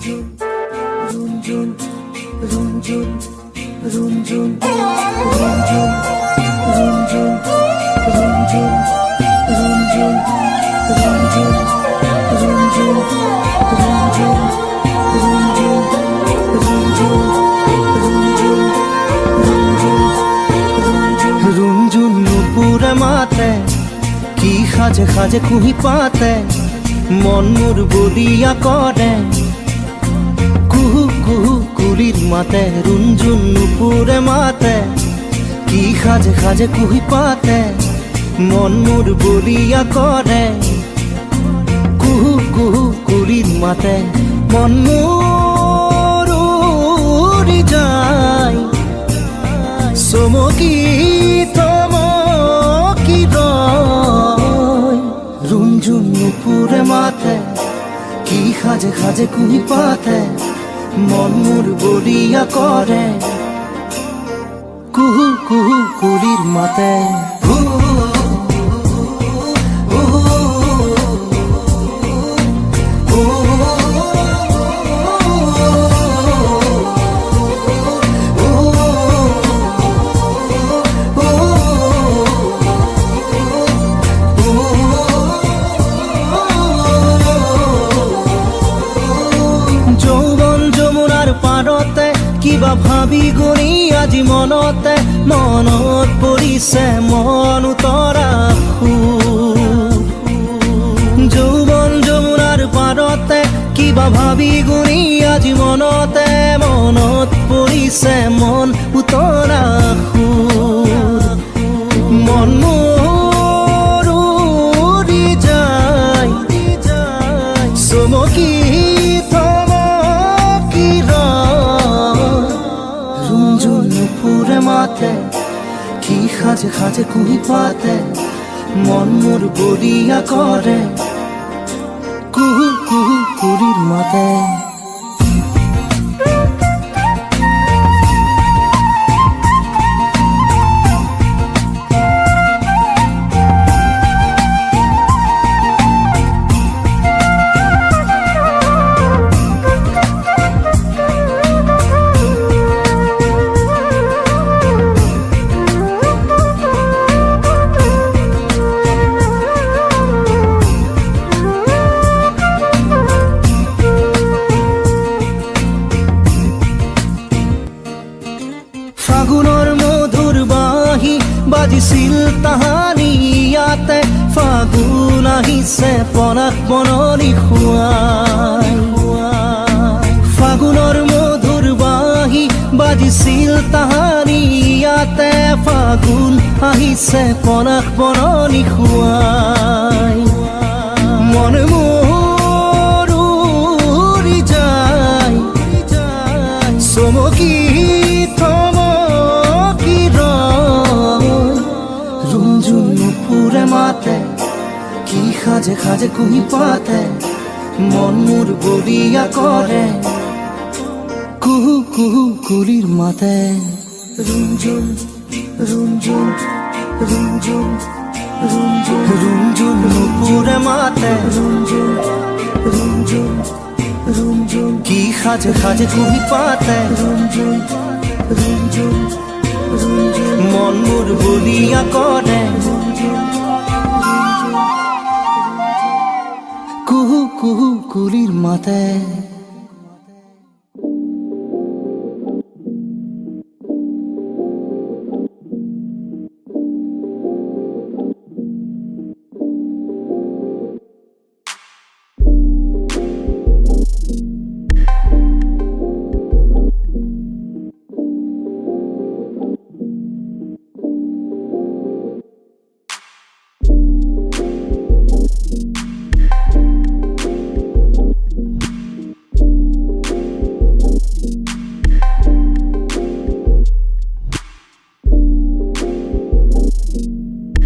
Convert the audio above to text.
রুঞ্জুন রুঞ্জুন রুঞ্জুন রুঞ্জুন রুঞ্জুন রুঞ্জুন রুঞ্জুন রুঞ্জুন রুঞ্জুন রুঞ্জুন রুঞ্জুন রুঞ্জুন রুঞ্জুন রুঞ্জুন নুপুরে মাতে কি সাজে সাজে কুহি পাতে মন মোর বলিয়া করে কুহু কুহু কুলির মাতে রুঞ্জুন নুপুরে মাতে কি সাজে সাজে কুহি পাতে মন মোর বলিয়া করে কুহু কুহু কুলির মাতে মন মোর উড়ি যায় চমকি থমকি রয় রুঞ্জুন নুপুরে মাতে কি সাজে সাজে কুহি পাতে মন মোর বলিয়া করে কুহু কুহু কুলির মাতে কিবা ভাবি গুণি আজি মনতে মনত পৰিছে মন উতৰা যৌৱন যমুনাৰ পাৰতে কিবা ভাবি গুণি আজি মনতে মনত পৰিছে মন উতৰা মন মোৰ উৰি যায় চমকি মাতে কি সাজে সাজে কুহি পাতে মন মোর বলিয়া করে কুহু কুহু কুলির মাতে ফাগুনৰ মধুৰ বাঁহী বাজিছিল তাহানি ইয়াতে ফাগুন আহিছে পলাশ বননি খুৱাই ফাগুনৰ মধুৰ বাঁহী বাজিছিল তাহানি ইয়াতে ফাগুন আহিছে পলাশ বননি খুৱাই মন মোৰ উৰি যায় চমকি মাতে কি সাজে সাজে কুহি পাতে মন মোর বলিয়া করে কুহু কুহু কুলির মাতে রুঞ্জুন রুঞ্জুন রুঞ্জুন রুঞ্জুন রুঞ্জুন নুপুরে মাতে রুঞ্জুন রুঞ্জুন রুঞ্জুন কি সাজে সাজে কুহি পাতে রুঞ্জুন রুঞ্জুন রুঞ্জুন মন মোর বলিয়া করে কুহু কুহু কুলির মাতে।